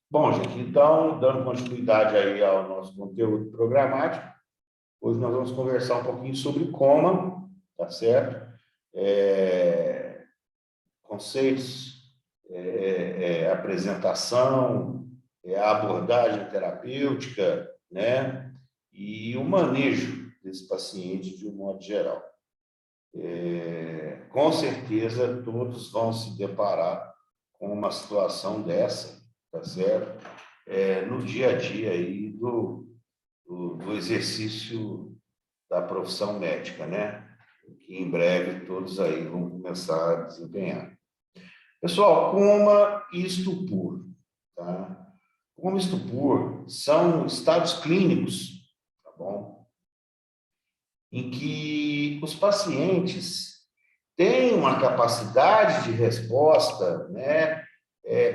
Bom, gente, então, dando continuidade aí ao nosso conteúdo programático, hoje nós vamos conversar um pouquinho sobre coma, tá certo? Conceitos, apresentação, abordagem terapêutica, né? E o manejo desse paciente de um modo geral. Com certeza, todos vão se deparar com uma situação dessa, tá certo? No dia a dia aí do exercício da profissão médica, né? Que em breve todos aí vão começar a desempenhar. Pessoal, coma e estupor, tá? Coma e estupor são estados clínicos, tá bom? Em que os pacientes têm uma capacidade de resposta, né,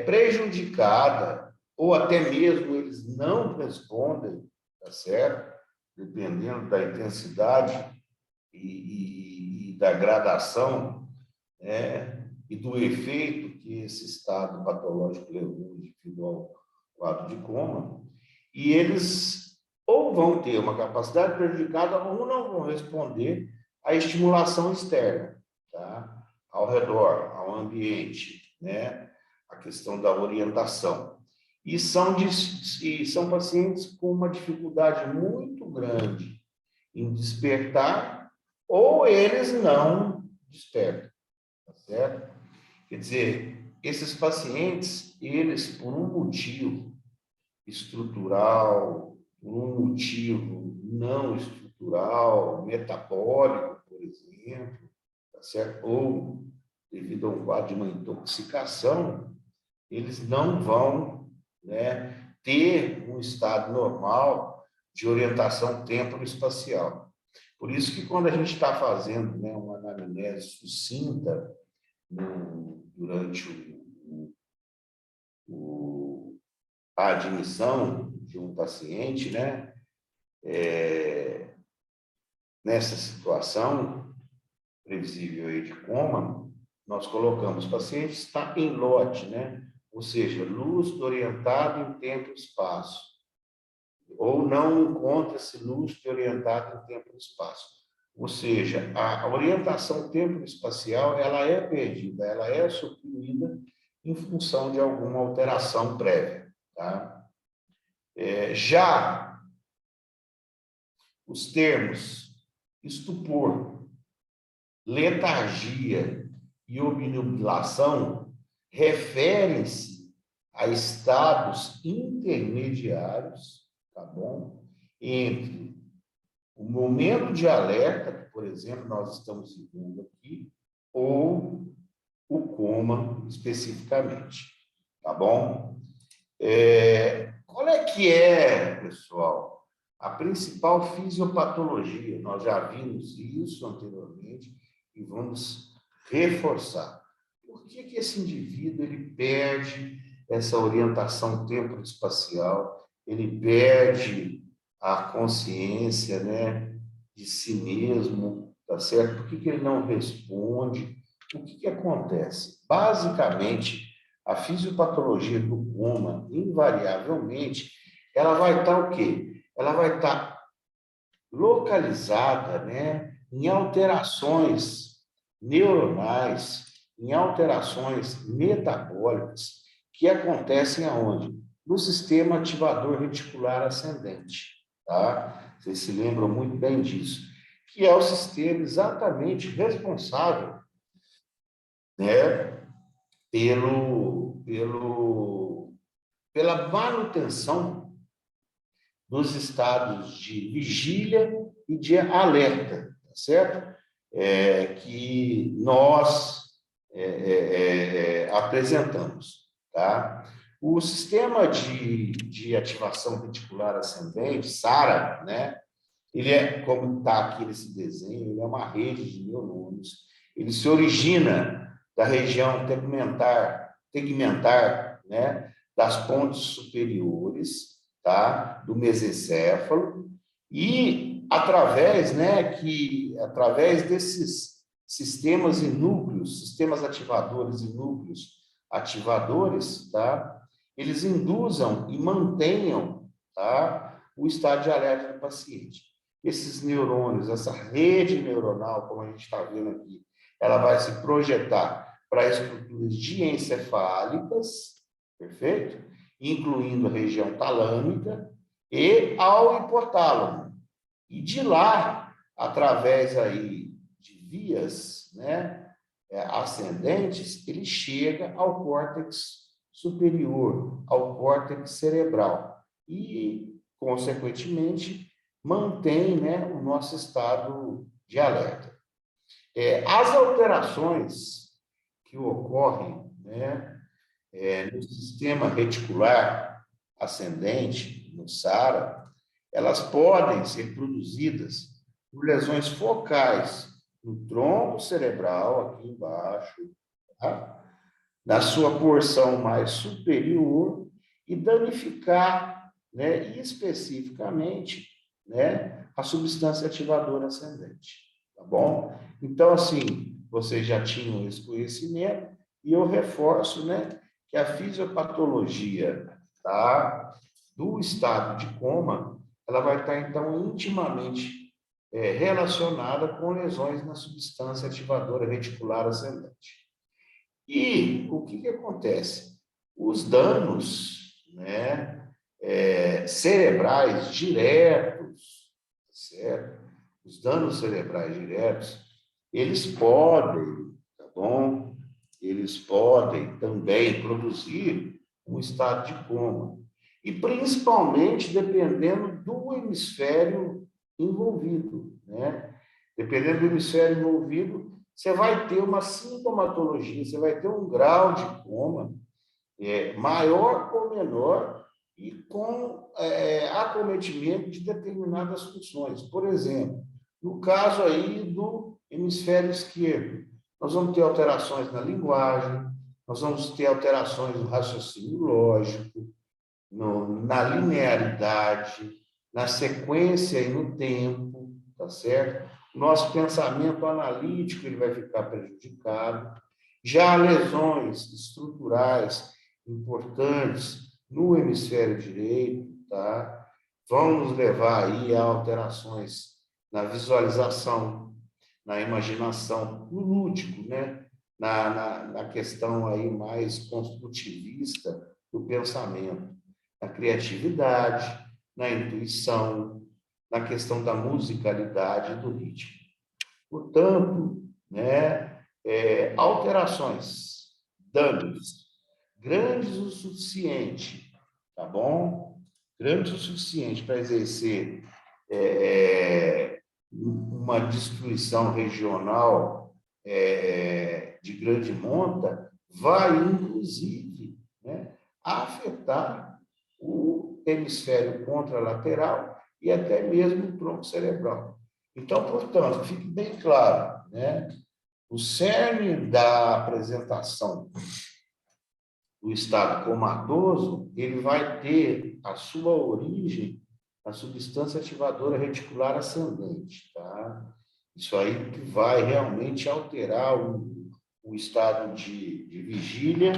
prejudicada, ou até mesmo eles não respondem, tá certo? Dependendo da intensidade e da gradação, né, e do efeito que esse estado patológico levou devido ao quadro de coma, e eles ou vão ter uma capacidade prejudicada ou não vão responder à estimulação externa, tá? Ao redor, ao ambiente, né? A questão da orientação. E são pacientes com uma dificuldade muito grande em despertar, ou eles não despertam, tá certo? Quer dizer, esses pacientes, eles, por um motivo estrutural, por um motivo não estrutural, metabólico, por exemplo, tá certo? Ou devido a um quadro de uma intoxicação, eles não vão, né, ter um estado normal de orientação temporoespacial. Por isso que quando a gente está fazendo, né, uma anamnese sucinta durante a admissão de um paciente, né, nessa situação previsível aí de coma, nós colocamos o paciente está em lote, né, ou seja, lúcido orientado em tempo e espaço, ou não encontra-se lúcido orientado em tempo e espaço. Ou seja, a orientação tempo-espacial ela é perdida, ela é suprimida em função de alguma alteração prévia. Tá? Já os termos estupor, letargia e obnubilação referem-se a estados intermediários, tá bom? Entre o momento de alerta, que, por exemplo, nós estamos vivendo aqui, ou o coma especificamente, tá bom? Qual é que é, pessoal, a principal fisiopatologia? Nós já vimos isso anteriormente e vamos reforçar. Por que que esse indivíduo ele perde essa orientação temporoespacial, ele perde a consciência, né, de si mesmo, tá certo? Por que que ele não responde? O que que acontece? Basicamente, a fisiopatologia do coma, invariavelmente, ela vai estar o quê? Ela vai estar localizada, né, em alterações neuronais, em alterações metabólicas que acontecem aonde? No sistema ativador reticular ascendente, tá? Vocês se lembram muito bem disso, que é o sistema exatamente responsável, né, pela manutenção dos estados de vigília e de alerta, tá certo? Que nós apresentamos, tá? O sistema de ativação reticular ascendente, SARA, né? Ele é, como está aqui nesse desenho, ele é uma rede de neurônios. Ele se origina da região tegmentar, né, das pontes superiores, tá, do mesencéfalo, e através desses sistemas e núcleos, sistemas ativadores e núcleos ativadores, tá, eles induzam e mantenham, tá, o estado de alerta do paciente. Esses neurônios, essa rede neuronal, como a gente está vendo aqui, ela vai se projetar para estruturas diencefálicas, perfeito? Incluindo a região talâmica e ao hipotálamo. E de lá, através aí de vias, né, ascendentes, ele chega ao córtex superior, ao córtex cerebral e, consequentemente, mantém, né, o nosso estado de alerta. As alterações que ocorrem, né, no sistema reticular ascendente, no SARA, elas podem ser produzidas por lesões focais no tronco cerebral, aqui embaixo, tá? Na sua porção mais superior, e danificar, né, especificamente, né, a substância ativadora ascendente, tá bom? Então, assim, vocês já tinham esse conhecimento, e eu reforço, né, que a fisiopatologia, tá, do estado de coma, ela vai estar, então, intimamente relacionada com lesões na substância ativadora reticular ascendente. E o que acontece? Os danos, né, cerebrais diretos, certo? Os danos cerebrais diretos, eles podem, tá bom? Eles podem também produzir um estado de coma. E principalmente dependendo do hemisfério envolvido, né? Dependendo do hemisfério envolvido, você vai ter uma sintomatologia, você vai ter um grau de coma maior ou menor e com acometimento de determinadas funções. Por exemplo, no caso aí do hemisfério esquerdo, nós vamos ter alterações na linguagem, nós vamos ter alterações no raciocínio lógico, na linearidade, na sequência e no tempo, tá certo? Nosso pensamento analítico ele vai ficar prejudicado. Já lesões estruturais importantes no hemisfério direito, tá? Vão nos levar aí a alterações na visualização, na imaginação, no lúdico, né? Na questão aí mais construtivista do pensamento, na criatividade, na intuição, na questão da musicalidade e do ritmo. Portanto, né, alterações, danos grandes o suficiente, tá bom? Grandes o suficiente para exercer uma destruição regional de grande monta, vai, inclusive, né, afetar o hemisfério contralateral e até mesmo o tronco cerebral. Então, portanto, fique bem claro, né? O cerne da apresentação do estado comatoso, ele vai ter a sua origem na substância ativadora reticular ascendente, tá? Isso aí que vai realmente alterar o estado de vigília,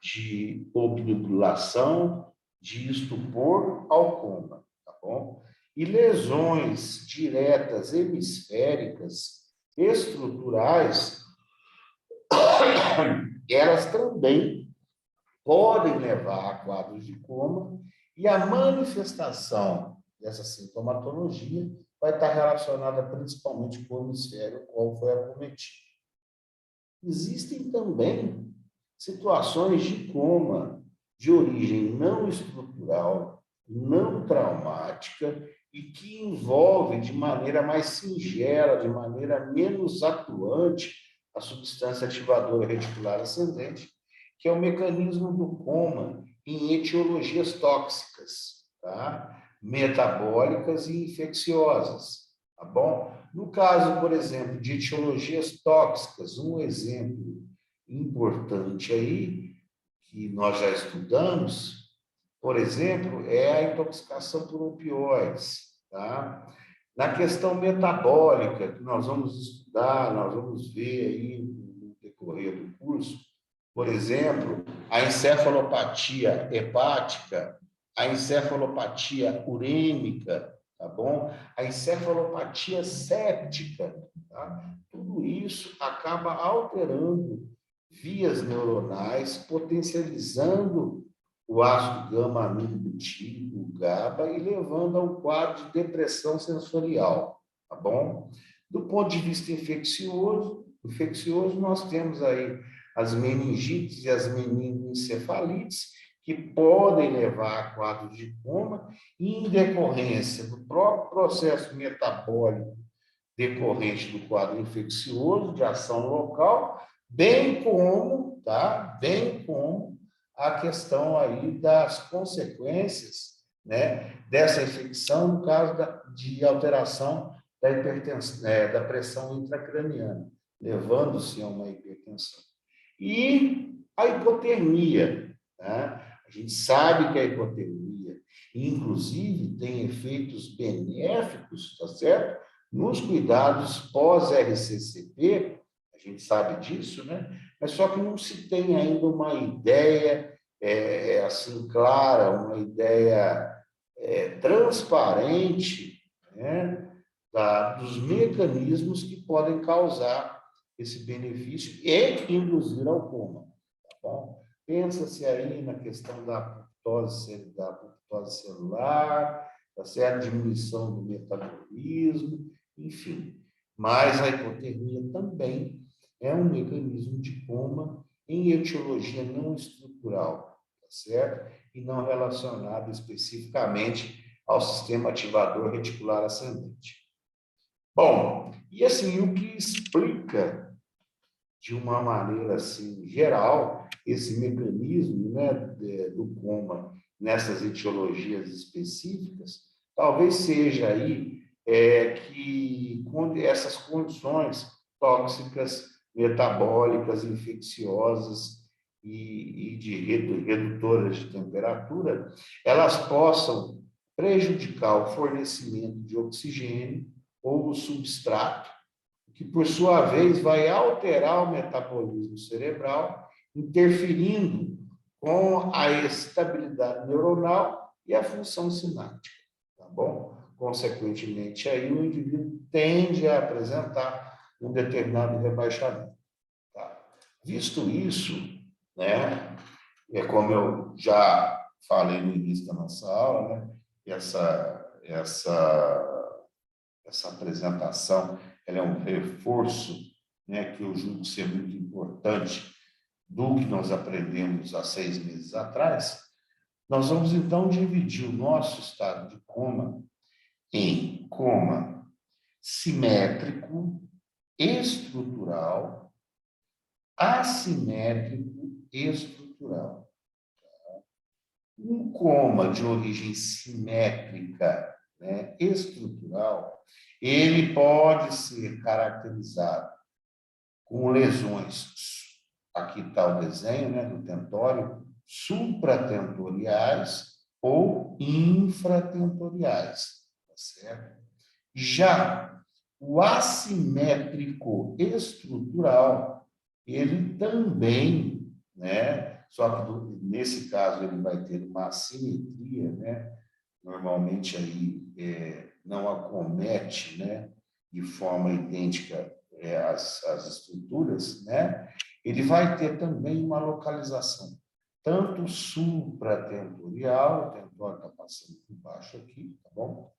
de obnubulação, de estupor ao coma, tá bom? E lesões diretas hemisféricas estruturais, elas também podem levar a quadros de coma, e a manifestação dessa sintomatologia vai estar relacionada principalmente com o hemisfério qual foi acometido. Existem também situações de coma de origem não estrutural, não traumática e que envolve de maneira mais singela, de maneira menos atuante, a substância ativadora reticular ascendente, que é o mecanismo do coma em etiologias tóxicas, tá? Metabólicas e infecciosas, tá bom? No caso, por exemplo, de etiologias tóxicas, um exemplo importante aí, que nós já estudamos, por exemplo, é a intoxicação por opioides, tá? Na questão metabólica, que nós vamos estudar, nós vamos ver aí no decorrer do curso, por exemplo, a encefalopatia hepática, a encefalopatia urêmica, tá bom? A encefalopatia séptica, tá? Tudo isso acaba alterando vias neuronais, potencializando o ácido gama-aminobutírico, o GABA, e levando a um quadro de depressão sensorial, tá bom? Do ponto de vista infeccioso, nós temos aí as meningites e as meningoencefalites, que podem levar a quadro de coma, em decorrência do próprio processo metabólico decorrente do quadro infeccioso, de ação local, bem como, tá? Bem como a questão aí das consequências, né, dessa infecção, no caso de alteração da hipertensão, da pressão intracraniana, levando-se a uma hipertensão. E a hipotermia, tá? A gente sabe que a hipotermia, inclusive, tem efeitos benéficos, tá certo? Nos cuidados pós-RCCP, a gente sabe disso, né? Mas só que não se tem ainda uma ideia assim clara, uma ideia transparente, né? Dos mecanismos que podem causar esse benefício e induzir ao coma. Tá bom? Pensa-se aí na questão da apoptose celular, tá certo? Diminuição do metabolismo, enfim. Mas a hipotermia também é um mecanismo de coma em etiologia não estrutural, tá certo? E não relacionado especificamente ao sistema ativador reticular ascendente. Bom, e assim, o que explica de uma maneira assim geral esse mecanismo, né, do coma nessas etiologias específicas, talvez seja aí que quando essas condições tóxicas, metabólicas, infecciosas e de redutoras de temperatura, elas possam prejudicar o fornecimento de oxigênio ou o substrato, que, por sua vez, vai alterar o metabolismo cerebral, interferindo com a estabilidade neuronal e a função sináptica, tá bom? Consequentemente, aí o indivíduo tende a apresentar um determinado rebaixamento, tá? Visto isso, né, como eu já falei no início da nossa aula, né, essa apresentação, ela é um reforço, né, que eu julgo ser muito importante do que nós aprendemos há 6 meses atrás. Nós vamos, então, dividir o nosso estado de coma em coma simétrico, estrutural, assimétrico e estrutural. Um coma de origem simétrica, né, estrutural, ele pode ser caracterizado com lesões, aqui está o desenho, né, do tentório, supratentoriais ou infratentoriais, tá certo? Já o assimétrico estrutural, ele também, né, só que nesse caso ele vai ter uma assimetria, né, normalmente aí não acomete, né, de forma idêntica as estruturas, né, ele vai ter também uma localização, tanto supratentorial, o tentório está passando por baixo aqui, tá bom?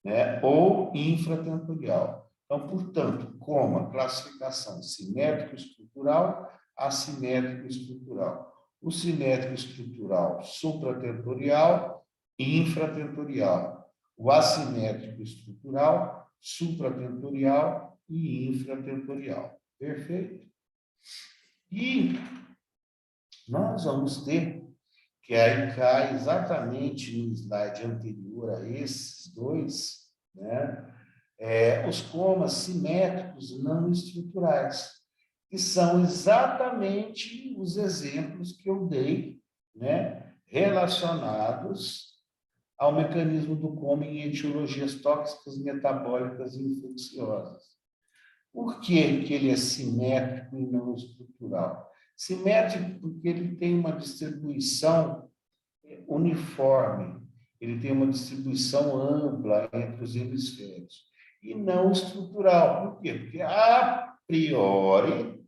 Né, ou infratentorial. Então, portanto, coma, classificação simétrico-estrutural, assimétrico-estrutural. O simétrico-estrutural supratentorial e infratentorial. O assimétrico estrutural, supratentorial e infratentorial. Perfeito? E nós vamos ter, que aí cai exatamente no slide anterior a esses dois, né? Os comas simétricos não estruturais, que são exatamente os exemplos que eu dei, né, relacionados ao mecanismo do coma em etiologias tóxicas, metabólicas e infecciosas. Por que que ele é simétrico e não estrutural? Simétrico porque ele tem uma distribuição uniforme, ele tem uma distribuição ampla entre os hemisférios, e não estrutural. Por quê? Porque a priori,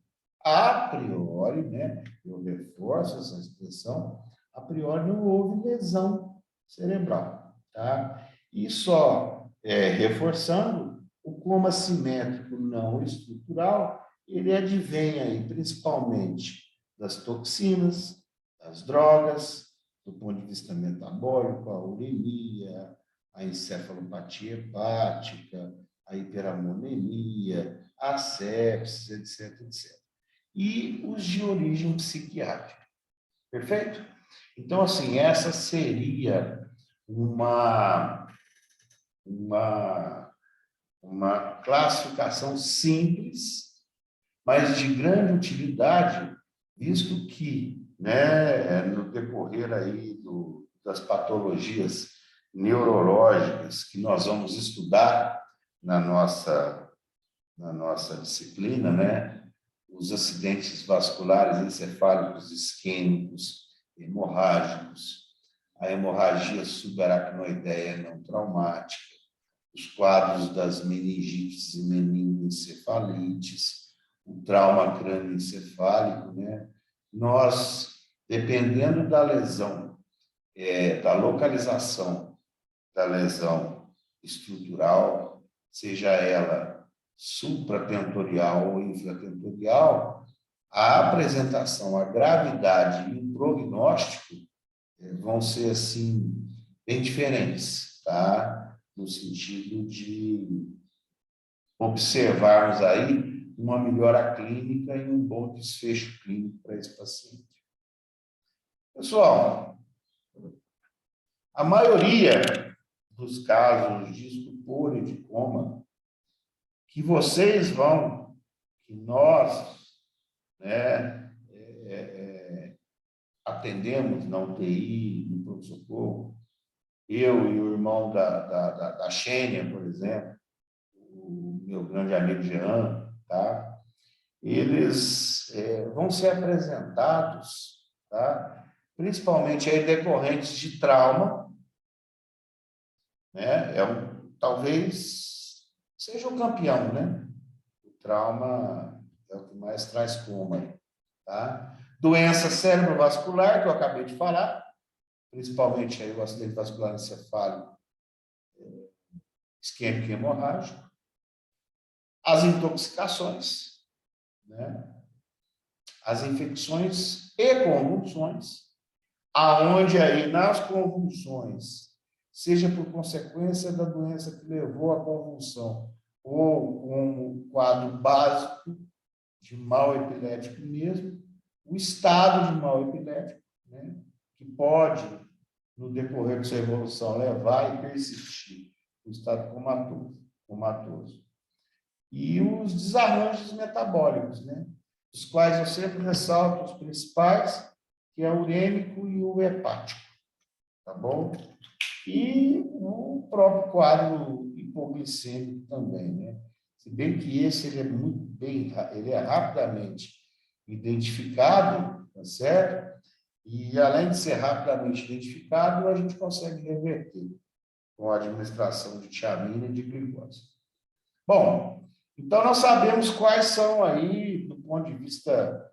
né, eu reforço essa expressão, a priori não houve lesão cerebral, tá? E só reforçando, o coma simétrico não estrutural, ele advém aí principalmente das toxinas, das drogas, do ponto de vista metabólico, a uremia, a encefalopatia hepática, a hiperamonemia, a sepsis, etc, etc. E os de origem psiquiátrica. Perfeito? Então, assim, essa seria uma, uma classificação simples, mas de grande utilidade, visto que, né, no decorrer aí das patologias neurológicas que nós vamos estudar na nossa disciplina, né, os acidentes vasculares encefálicos isquêmicos, hemorrágicos, a hemorragia subaracnoideia não traumática, os quadros das meningites e meningoencefalites, o trauma crânioencefálico, né? Nós, dependendo da lesão, da localização da lesão estrutural, seja ela supratentorial ou infratentorial, a apresentação, a gravidade e o prognóstico vão ser, assim, bem diferentes, tá? No sentido de observarmos aí uma melhora clínica e um bom desfecho clínico para esse paciente. Pessoal, a maioria dos casos de estupor e de coma que vocês vão, que nós, né, atendemos na UTI, no pronto-socorro, eu e o irmão da Xênia, por exemplo, o meu grande amigo Jean, tá? Eles vão ser apresentados, tá? Principalmente aí decorrentes de trauma, né? Talvez seja o campeão, né? O trauma é o que mais traz coma, tá? Doença cerebrovascular, que eu acabei de falar, principalmente aí o acidente vascular encefálico, isquêmico e hemorrágico. As intoxicações, né? As infecções e convulsões, aonde aí nas convulsões, seja por consequência da doença que levou à convulsão, ou um quadro básico de mal epilético mesmo, o estado de mal epilético, né, que pode, no decorrer de sua evolução, levar e persistir o estado comatoso. E os desarranjos metabólicos, né, os quais eu sempre ressalto os principais, que é o urêmico e o hepático, tá bom? E o próprio quadro hipoglicêmico também, né? Se bem que esse ele é rapidamente identificado, tá certo? E além de ser rapidamente identificado, a gente consegue reverter com a administração de tiamina e de glicose. Bom, então nós sabemos quais são aí, do ponto de vista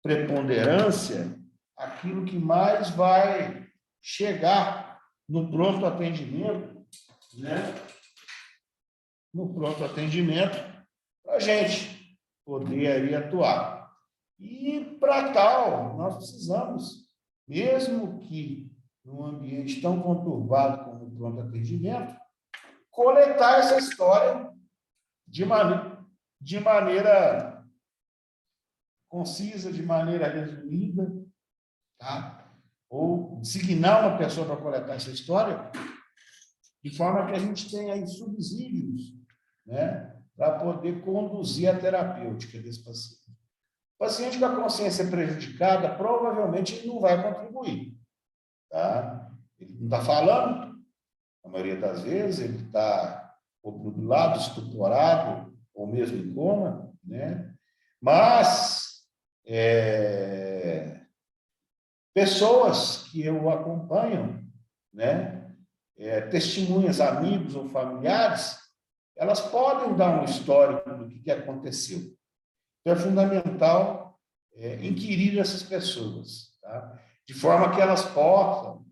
preponderância, aquilo que mais vai chegar no pronto atendimento, né? No pronto atendimento, para a gente poder aí atuar. E para tal, nós precisamos, mesmo que num ambiente tão conturbado como o pronto atendimento, coletar essa história de maneira concisa, de maneira resumida, tá? Ou designar uma pessoa para coletar essa história, de forma que a gente tenha aí subsídios, né, para poder conduzir a terapêutica desse paciente. O paciente com a consciência prejudicada, provavelmente ele não vai contribuir, tá? Ele não está falando, na maioria das vezes, ele está obnubilado, estuporado, ou mesmo em coma, né? Mas Pessoas que eu acompanho, né, testemunhas, amigos ou familiares, elas podem dar um histórico do que aconteceu. Então, é fundamental inquirir essas pessoas, tá? De forma que elas possam,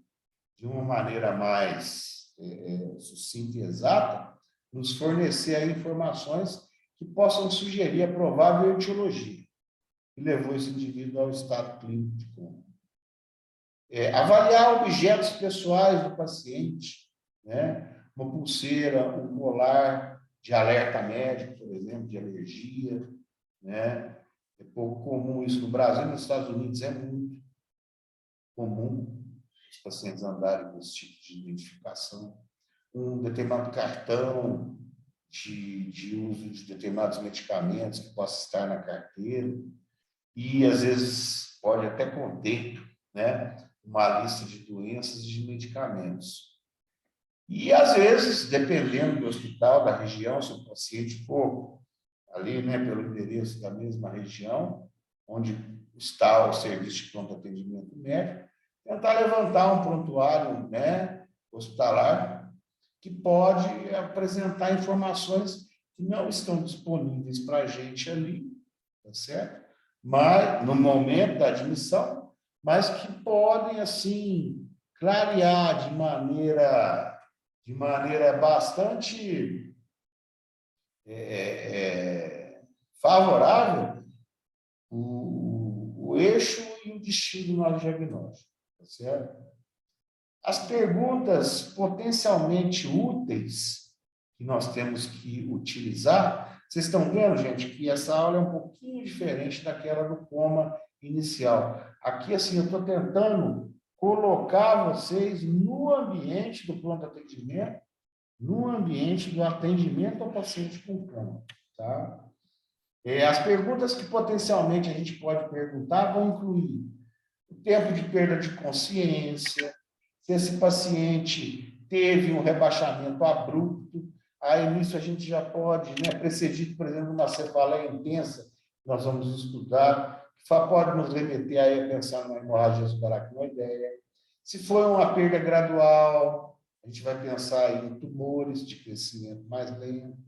de uma maneira mais sucinta e exata, nos fornecer aí informações que possam sugerir a provável etiologia que levou esse indivíduo ao estado clínico de coma. Avaliar objetos pessoais do paciente, né? Uma pulseira, um colar de alerta médico, por exemplo, de alergia, né? É pouco comum isso no Brasil, nos Estados Unidos é muito comum os pacientes andarem com esse tipo de identificação. Um determinado cartão de uso de determinados medicamentos que possa estar na carteira e, às vezes, pode até conter, né, uma lista de doenças e de medicamentos. E, às vezes, dependendo do hospital, da região, se o paciente for ali, né, pelo endereço da mesma região, onde está o serviço de pronto atendimento médico, tentar levantar um prontuário, né, hospitalar que pode apresentar informações que não estão disponíveis para a gente ali, tá certo? Mas, no momento da admissão, mas que podem, assim, clarear de maneira bastante favorável o eixo e o destino do nosso diagnóstico, tá certo? As perguntas potencialmente úteis que nós temos que utilizar, vocês estão vendo, gente, que essa aula é um pouquinho diferente daquela do coma inicial. Aqui, assim, eu estou tentando colocar vocês no ambiente do pronto atendimento, no ambiente do atendimento ao paciente com coma, tá? As perguntas que potencialmente a gente pode perguntar vão incluir o tempo de perda de consciência, se esse paciente teve um rebaixamento abrupto, aí nisso a gente já pode, né, precedido, por exemplo, de uma cefaleia intensa, que nós vamos estudar, que pode nos remeter aí a pensar numa hemorragia subaracnoideia. Se for uma perda gradual, a gente vai pensar em tumores de crescimento mais lento,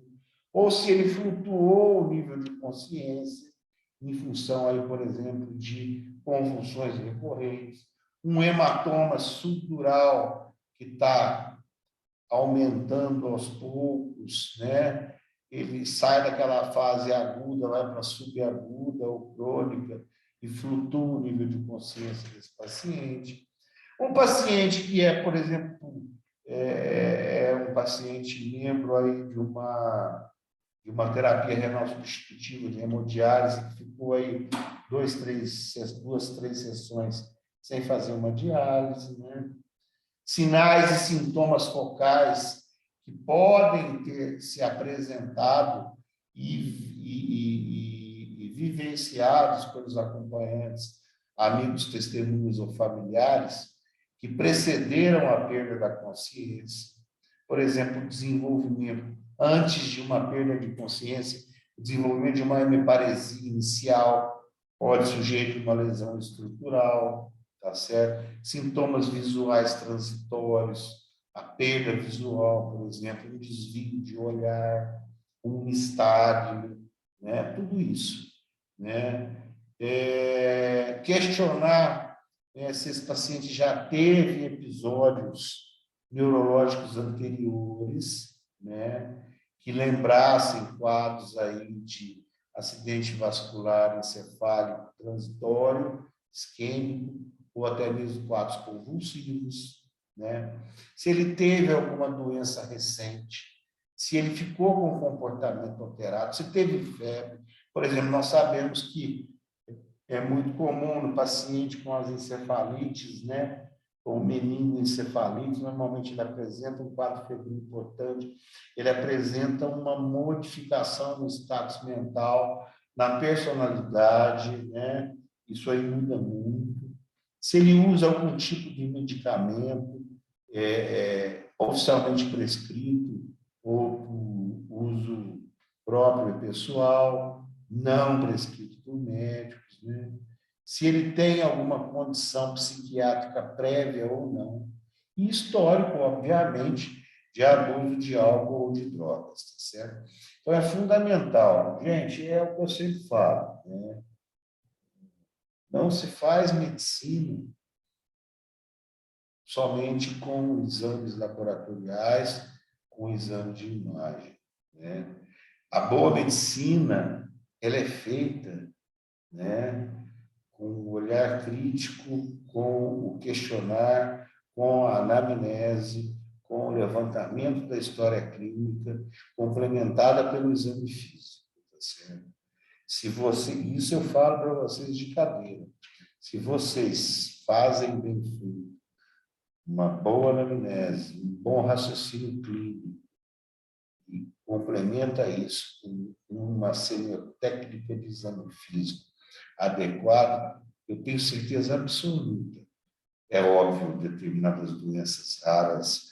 ou se ele flutuou o nível de consciência, em função aí, por exemplo, de convulsões recorrentes, um hematoma subdural que está aumentando aos poucos, né? Ele sai daquela fase aguda, vai para subaguda ou crônica e flutua o nível de consciência desse paciente. Um paciente que é, por exemplo, um paciente membro aí de uma terapia renal substitutiva, de hemodiálise, que ficou aí duas, três sessões sem fazer uma diálise, né? Sinais e sintomas focais que podem ter se apresentado e vivenciados pelos acompanhantes, amigos, testemunhos ou familiares que precederam a perda da consciência. Por exemplo, o desenvolvimento antes de uma perda de consciência, o desenvolvimento de uma hemiparesia inicial pode sujeito a uma lesão estrutural, tá certo? Sintomas visuais transitórios, a perda visual, por exemplo, um desvio de olhar, um estádio, né? Tudo isso, né? Questionar se esse paciente já teve episódios neurológicos anteriores, né? Que lembrassem quadros aí de acidente vascular encefálico transitório, isquêmico, ou até mesmo quadros convulsivos, né? Se ele teve alguma doença recente, se ele ficou com um comportamento alterado, se teve febre. Por exemplo, nós sabemos que é muito comum no paciente com as encefalites, né? Com meningoencefalite, normalmente ele apresenta um quadro febril importante, ele apresenta uma modificação no status mental, na personalidade, né? Isso aí muda muito. Se ele usa algum tipo de medicamento oficialmente prescrito ou por uso próprio e pessoal, não prescrito por médicos, né? Se ele tem alguma condição psiquiátrica prévia ou não, e histórico, obviamente, de abuso de álcool ou de drogas, tá certo? Então, é fundamental. Gente, é o que eu sempre falo, né? Não se faz medicina somente com exames laboratoriais, com exame de imagem, né? A boa medicina, ela é feita, né, com o olhar crítico, com o questionar, com a anamnese, com o levantamento da história clínica, complementada pelo exame físico, tá certo? Se você, isso eu falo para vocês de cadeira. Se vocês fazem bem feito, uma boa anamnese, um bom raciocínio clínico, e complementa isso com uma semiotécnica de exame físico adequado, eu tenho certeza absoluta. É óbvio, determinadas doenças raras,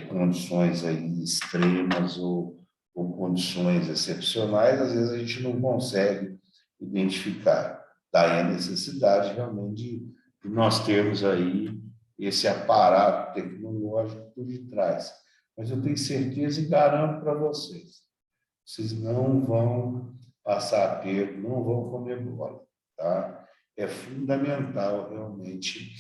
condições aí extremas ou condições excepcionais, às vezes a gente não consegue identificar. Daí a necessidade realmente de nós termos aí esse aparato tecnológico por detrás. Mas eu tenho certeza e garanto para vocês, vocês não vão passar aperto, não vão comer bola, tá? É fundamental, realmente,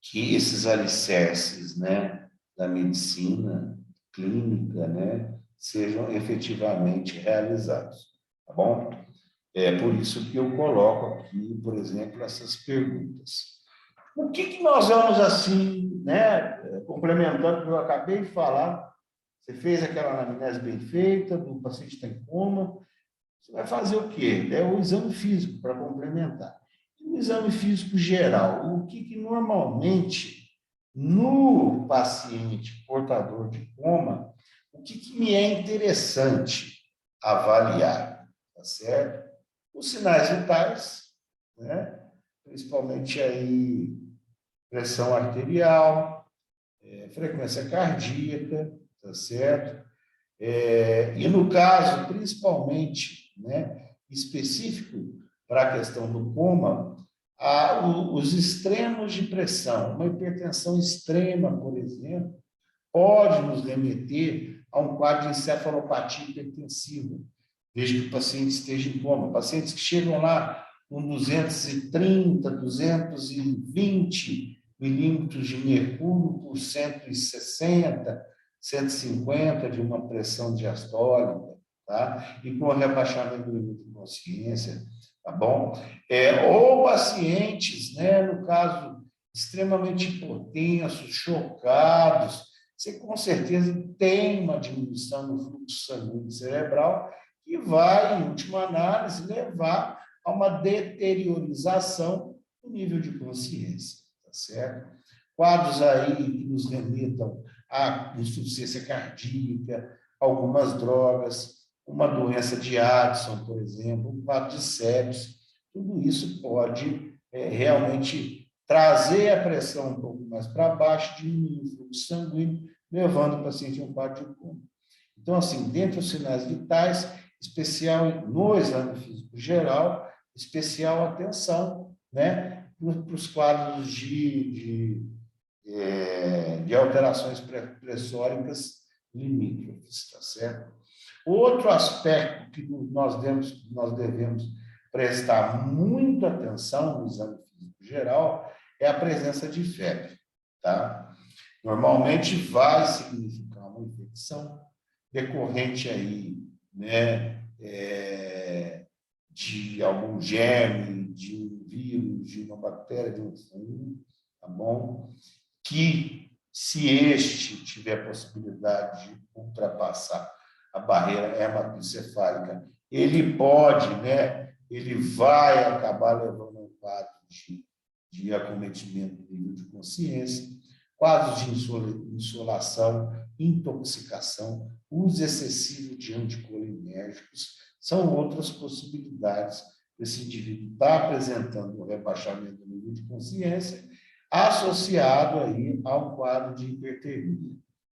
que esses alicerces, né, da medicina clínica, né, sejam efetivamente realizados, tá bom? É por isso que eu coloco aqui, por exemplo, essas perguntas. O que nós vamos, assim, né, complementando o que eu acabei de falar, você fez aquela anamnese bem feita, do paciente está em coma, você vai fazer o quê? É o exame físico para complementar. E o exame físico geral, o que normalmente, no paciente portador de coma, o que me é interessante avaliar, tá certo? Os sinais vitais, né? Principalmente aí pressão arterial, frequência cardíaca, tá certo? E no caso, principalmente, né, específico para a questão do coma, os extremos de pressão, uma hipertensão extrema, por exemplo, pode nos remeter a um quadro de encefalopatia hipertensiva, desde que o paciente esteja em coma. Pacientes que chegam lá com 230, 220 milímetros de mercúrio por 160, 150 de uma pressão diastólica, tá? E com rebaixamento do limite de consciência, tá bom? Ou pacientes, né, no caso, extremamente hipotensos, chocados, você com certeza tem uma diminuição no fluxo sanguíneo cerebral que vai, em última análise, levar a uma deteriorização do nível de consciência, tá certo? Quadros aí que nos remetam à insuficiência cardíaca, algumas drogas, uma doença de Addison, por exemplo, um quadro de sepsis, tudo isso pode realmente trazer a pressão um pouco mais para baixo, diminuir o fluxo sanguíneo, levando o paciente a um quadro de coma. Então, assim, dentre os sinais vitais, especial no exame físico geral, especial atenção, né, para os quadros de alterações pressóricas limítrofes, tá certo? Outro aspecto que nós devemos prestar muita atenção no exame físico geral é a presença de febre, tá? Normalmente vai significar uma infecção decorrente aí, né, de algum germe, de um vírus, de uma bactéria, de um fungo, tá bom? Que, se este tiver possibilidade de ultrapassar a barreira hematoencefálica, ele pode, né, ele vai acabar levando a um quadro de acometimento do nível de consciência, quadros de insolação, intoxicação, uso excessivo de anticolinérgicos, são outras possibilidades. Esse indivíduo está apresentando um rebaixamento do nível de consciência associado aí ao quadro de hipertermia,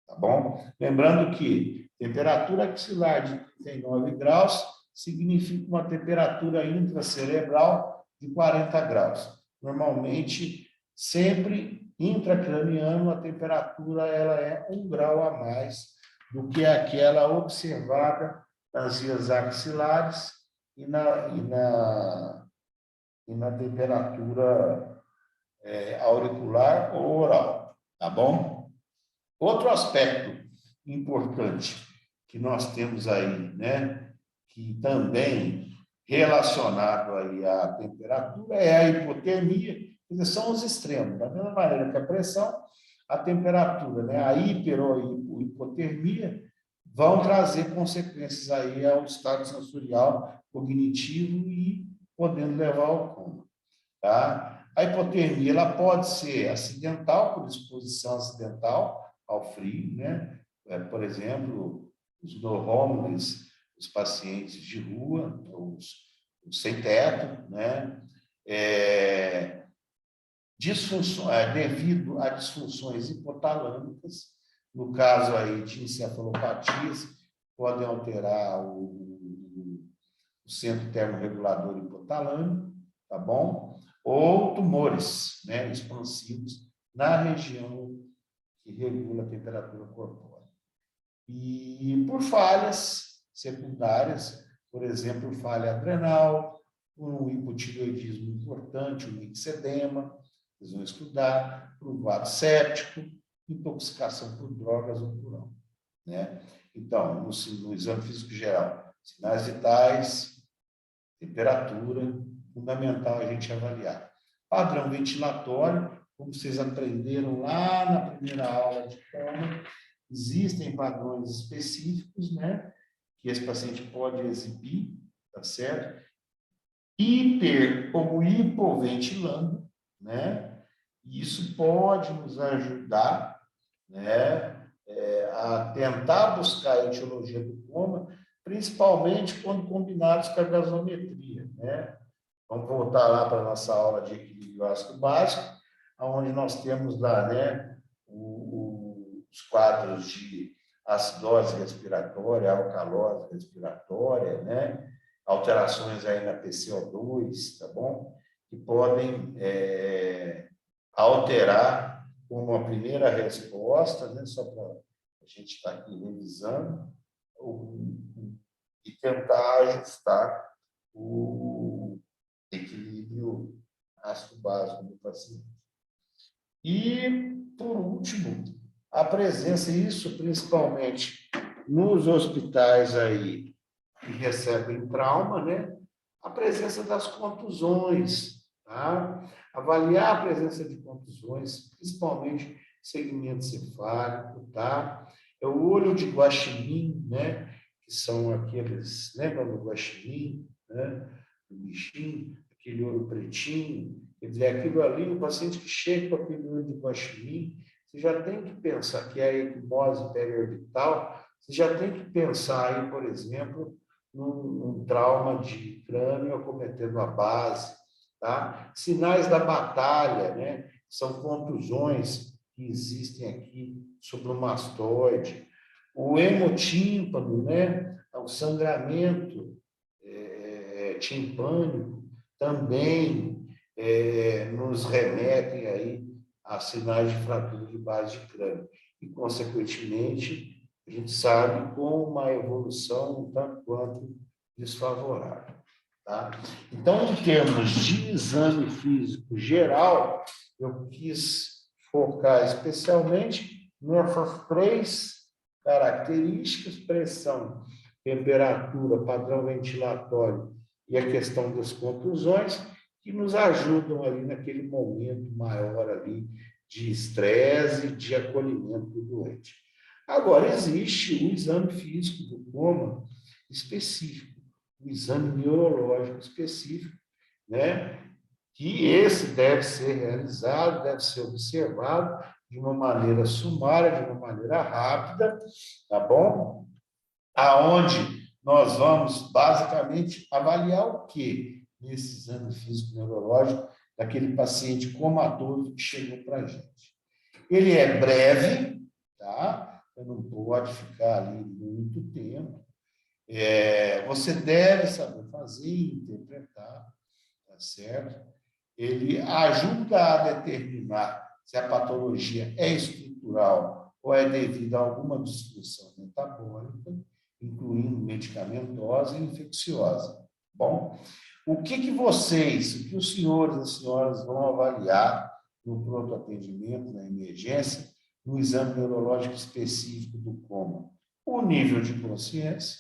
tá bom? Lembrando que temperatura axilar de 39 graus significa uma temperatura intracerebral de 40 graus. Normalmente, sempre intracraniano, a temperatura ela é 1 grau a mais do que aquela observada nas vias axilares e na temperatura auricular ou oral, tá bom? Outro aspecto importante que nós temos aí, né, que também relacionado aí à temperatura é a hipotermia, quer dizer, são os extremos, da mesma maneira que a pressão, a temperatura, né, a hiper ou hipotermia vão trazer consequências aí ao estado sensorial, cognitivo e podendo levar ao coma, tá? A hipotermia ela pode ser acidental, por exposição acidental ao frio, né? Por exemplo, os no homeless, os pacientes de rua, os sem teto, né? Devido a disfunções hipotalâmicas, no caso aí de encefalopatias, podem alterar o centro termorregulador hipotalâmico, tá bom? Ou tumores, né, expansivos na região que regula a temperatura corpórea. E por falhas secundárias, por exemplo, falha adrenal, um hipotireoidismo importante, um mixedema, vocês vão estudar, por um quadro séptico, intoxicação por drogas ou por álcool, né? Então, no exame físico geral, sinais vitais, temperatura, fundamental a gente avaliar. Padrão ventilatório, como vocês aprenderam lá na primeira aula de coma, existem padrões específicos, né, que esse paciente pode exibir, tá certo? Hiper ou hipoventilando, né? Isso pode nos ajudar, né, a tentar buscar a etiologia do coma, principalmente quando combinados com a gasometria, né? Vamos voltar lá para a nossa aula de equilíbrio ácido básico, onde nós temos lá, né, os quadros de acidose respiratória, alcalose respiratória, né, alterações aí na PCO2, tá bom? Que podem alterar como uma primeira resposta, né, só para a gente estar aqui revisando, e tentar ajustar o equilíbrio ácido básico do paciente. E, por último, a presença, isso principalmente nos hospitais aí que recebem trauma, né? A presença das contusões, tá? Avaliar a presença de contusões, principalmente segmento cefálico, tá? É o olho de guaxinim, né? Que são aqueles, lembra do guaxinim, né? Do bichinho, aquele olho pretinho, quer dizer, aquilo ali, o paciente que chega com aquele olho de guaxinim, você já tem que pensar que é a equimose periorbital, você já tem que pensar aí, por exemplo, num trauma de crânio acometendo a base, tá? Sinais da batalha, né? São contusões que existem aqui sobre o mastoide, o hemotímpano, né? O sangramento timpânico também nos remetem aí a sinais de fratura de base de crânio. E, consequentemente, a gente sabe com uma evolução um tanto quanto desfavorável. Tá? Então, em termos de exame físico geral, eu quis focar especialmente nessas 3 características: pressão, temperatura, padrão ventilatório e a questão das contusões, que nos ajudam ali naquele momento maior ali de estresse e de acolhimento do doente. Agora, existe o exame físico do coma específico, o exame neurológico específico, né? Que esse deve ser realizado, deve ser observado de uma maneira sumária, de uma maneira rápida, tá bom? Aonde nós vamos basicamente avaliar o quê nesse exame físico neurológico daquele paciente comatoso que chegou para a gente. Ele é breve, tá? Não pode ficar ali muito tempo. Você deve saber fazer e interpretar, tá certo? Ele ajuda a determinar se a patologia é estrutural ou é devido a alguma disfunção metabólica, incluindo medicamentosa e infecciosa. Bom, o que os senhores e as senhoras vão avaliar no pronto atendimento, na emergência, no exame neurológico específico do coma? O nível de consciência,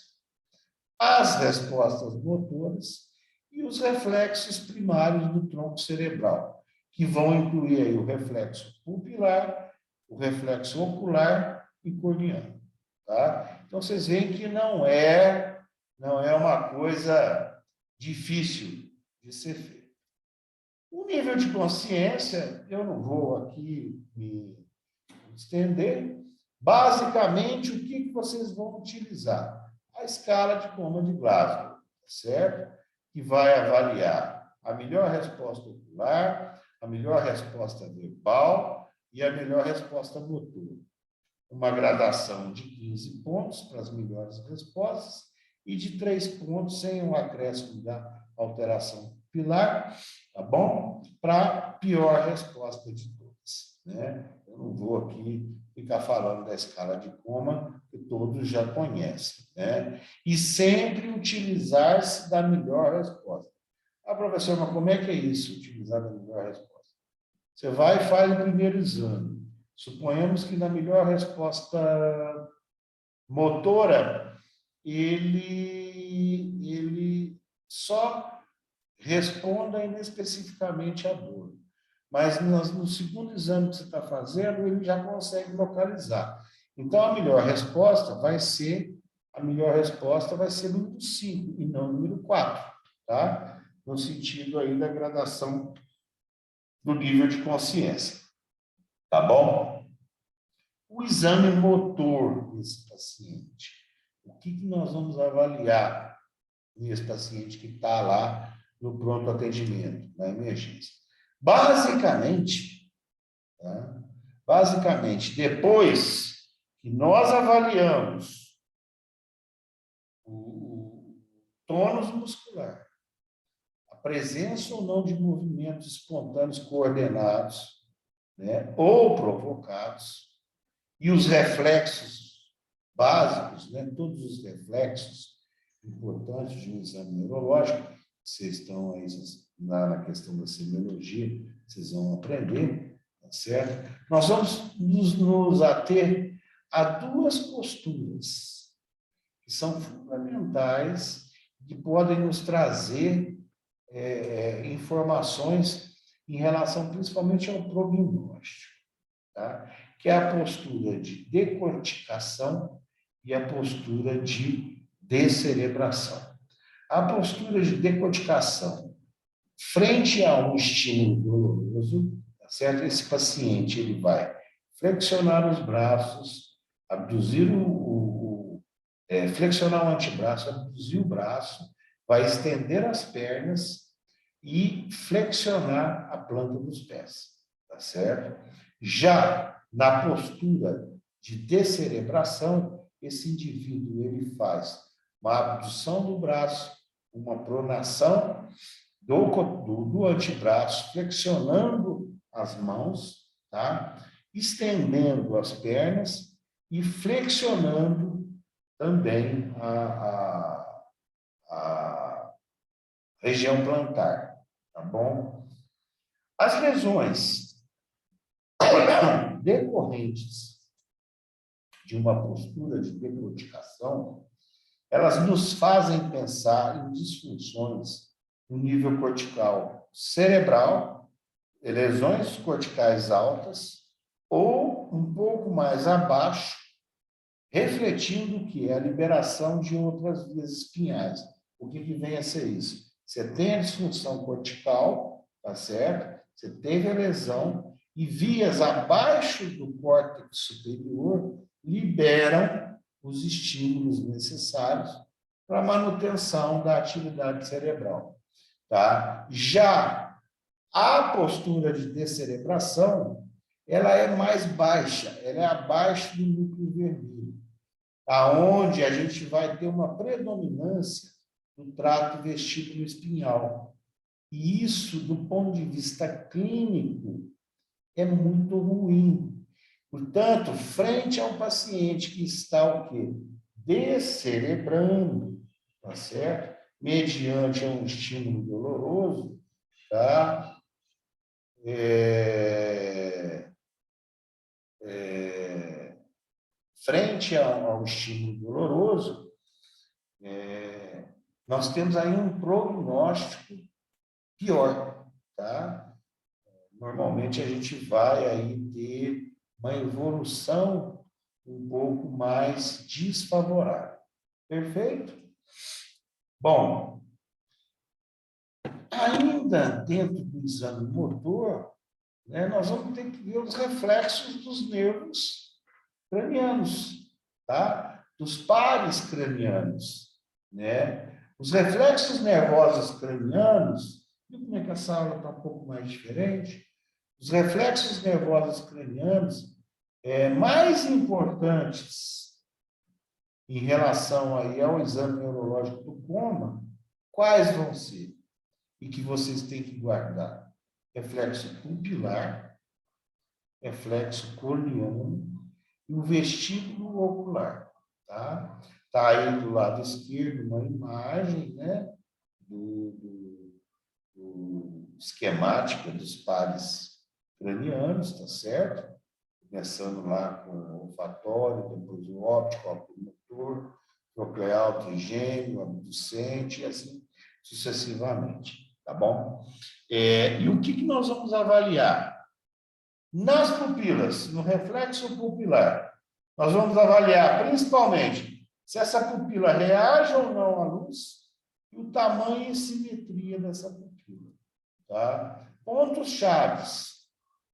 as respostas motoras e os reflexos primários do tronco cerebral, que vão incluir aí o reflexo pupilar, o reflexo ocular e corneano. Tá? Então, vocês veem que não é uma coisa difícil de ser feita. O nível de consciência, eu não vou aqui me estender. Basicamente, o que vocês vão utilizar? A escala de coma de Glasgow, certo? Que vai avaliar a melhor resposta ocular, a melhor resposta verbal e a melhor resposta motora. Uma gradação de 15 pontos para as melhores respostas e de 3 pontos sem um acréscimo da alteração pupilar, tá bom? Para a pior resposta de todas, né? Eu não vou aqui ficar falando da escala de coma, que todos já conhecem, né? E sempre utilizar-se da melhor resposta. Ah, professor, mas como é que é isso, utilizar da melhor resposta? Você vai e faz o primeiro exame. Suponhamos que na melhor resposta motora, ele só responda inespecificamente à dor. Mas no segundo exame que você está fazendo, ele já consegue localizar. Então, a melhor resposta vai ser o número 5 e não o número 4, tá? No sentido aí da gradação do nível de consciência, tá bom? O exame motor desse paciente. O que nós vamos avaliar nesse paciente que está lá no pronto atendimento, na emergência? Basicamente, tá? Depois que nós avaliamos o tônus muscular, a presença ou não de movimentos espontâneos coordenados, né, ou provocados, e os reflexos básicos, né, todos os reflexos importantes de um exame neurológico, vocês estão aí na questão da semiologia, vocês vão aprender, tá certo? Nós vamos nos ater a duas posturas que são fundamentais, que podem nos trazer informações em relação principalmente ao prognóstico, tá? Que é a postura de decorticação e a postura de descerebração. A postura de decorticação, frente a um estímulo doloroso, tá certo? Esse paciente ele vai flexionar os braços, abduzir flexionar o antebraço, abduzir o braço, vai estender as pernas e flexionar a planta dos pés, tá certo? Já na postura de descerebração, esse indivíduo ele faz uma abdução do braço, uma pronação do antebraço, flexionando as mãos, tá? Estendendo as pernas e flexionando também a região plantar, tá bom? As lesões decorrentes de uma postura de decorticação, elas nos fazem pensar em disfunções no nível cortical cerebral, lesões corticais altas, ou um pouco mais abaixo, refletindo que é a liberação de outras vias espinhais. O que vem a ser isso? Você tem a disfunção cortical, tá certo? Você teve a lesão e vias abaixo do córtex superior liberam os estímulos necessários para a manutenção da atividade cerebral, tá? Já a postura de descerebração, ela é mais baixa, ela é abaixo do núcleo vermelho. aonde a gente vai ter uma predominância do trato vestíbulo espinhal. E isso, do ponto de vista clínico, é muito ruim. Portanto, frente a um paciente que está o quê? Descerebrando, tá certo? Mediante um estímulo doloroso, tá? Frente ao estímulo doloroso, nós temos aí um prognóstico pior, tá? Normalmente a gente vai aí ter uma evolução um pouco mais desfavorável. Perfeito? Bom, ainda dentro do exame motor, né, nós vamos ter que ver os reflexos dos nervos cranianos, tá? Dos pares cranianos, né? Os reflexos nervosos cranianos, viu como é que essa aula está um pouco mais diferente? Os reflexos nervosos cranianos mais importantes em relação aí ao exame neurológico do coma, quais vão ser? E que vocês têm que guardar? Reflexo pupilar, reflexo corneano e o vestíbulo ocular, tá? Está aí do lado esquerdo uma imagem, né, do esquemática dos pares cranianos, tá certo? Começando lá com o olfatório, depois o óptico, o motor, proclear, trigêmeo, abducente, e assim sucessivamente, tá bom? E o que nós vamos avaliar? Nas pupilas, no reflexo pupilar, nós vamos avaliar principalmente se essa pupila reage ou não à luz e o tamanho e simetria dessa pupila, tá? Pontos chaves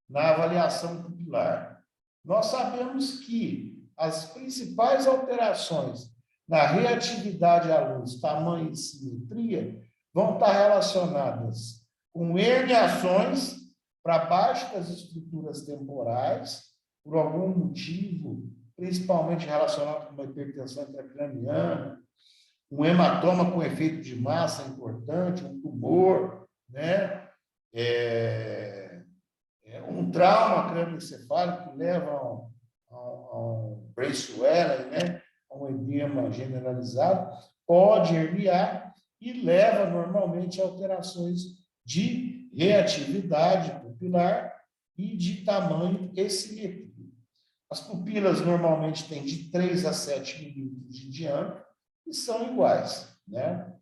na avaliação pupilar. Nós sabemos que as principais alterações na reatividade à luz, tamanho e simetria, vão estar relacionadas com herniações para baixo das estruturas temporais, por algum motivo, principalmente relacionado com uma hipertensão intracraniana, um hematoma com efeito de massa importante, um tumor, né? Um trauma crânioencefálico que leva a um brain swelling, né? A um edema generalizado, pode herniar e leva normalmente a alterações de reatividade pupilar e de tamanho e simetria. As pupilas normalmente têm de 3 a 7 milímetros de diâmetro e são iguais, né?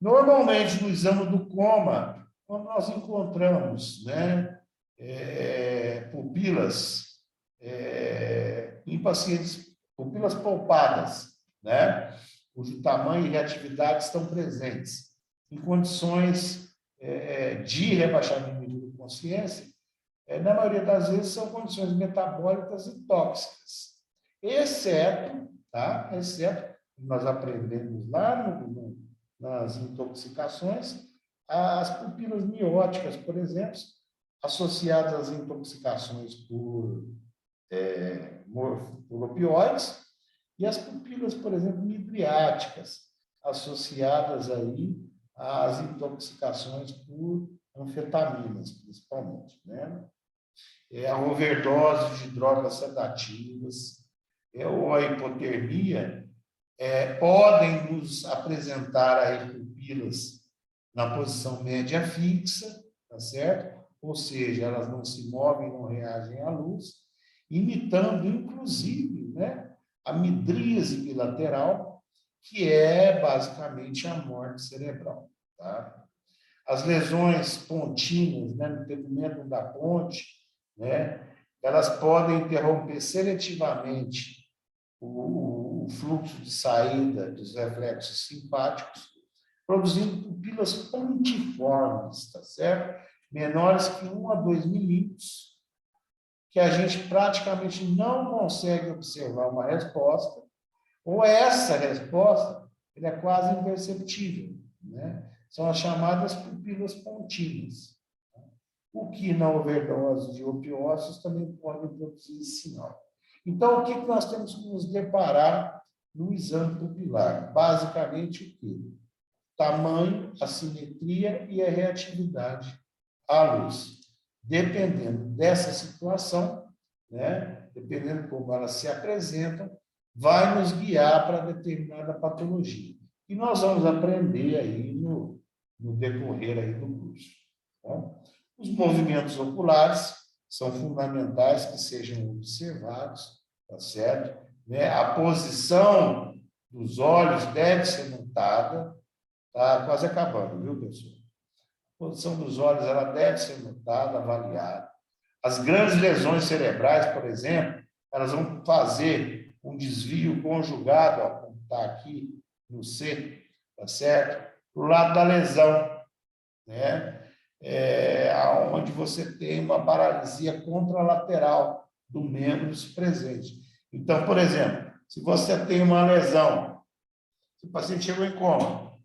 Normalmente, no exame do coma, quando nós encontramos, né, pupilas em pacientes, pupilas palpadas, né, cujo tamanho e reatividade estão presentes, em condições de rebaixamento de consciência, na maioria das vezes são condições metabólicas e tóxicas, exceto, tá? Exceto, nós aprendemos lá nas intoxicações, as pupilas mióticas, por exemplo, associadas às intoxicações por opioides, e as pupilas, por exemplo, midriáticas, associadas aí às intoxicações por anfetaminas, principalmente, né? A overdose de drogas sedativas, ou a hipotermia, podem nos apresentar aí pupilas na posição média fixa, tá certo? Ou seja, elas não se movem, não reagem à luz, imitando, inclusive, né, a midríase bilateral, que é basicamente a morte cerebral, tá? As lesões pontíneas, né, no tegumento da ponte, né, elas podem interromper seletivamente o fluxo de saída dos reflexos simpáticos, produzindo pupilas pontiformes, tá certo? Menores que 1 a 2 milímetros, que a gente praticamente não consegue observar uma resposta, ou essa resposta é quase imperceptível, né? São as chamadas pupilas pontíneas, o que na overdose de opiócidos também pode produzir esse sinal. Então, o que nós temos que nos deparar no exame pupilar? Basicamente, o quê? Tamanho, a simetria e a reatividade à luz. Dependendo dessa situação, né, dependendo de como ela se apresenta, vai nos guiar para determinada patologia. E nós vamos aprender aí no decorrer aí do curso. Tá? Os movimentos oculares são fundamentais que sejam observados, tá certo? Né? A posição dos olhos deve ser notada, tá quase acabando, viu, pessoal? A posição dos olhos ela deve ser notada, avaliada. As grandes lesões cerebrais, por exemplo, elas vão fazer um desvio conjugado, ó, como está aqui no C, tá certo? Para o lado da lesão, né? Onde você tem uma paralisia contralateral do membro presente. Então, por exemplo, se você tem uma lesão, se o paciente chegou em coma,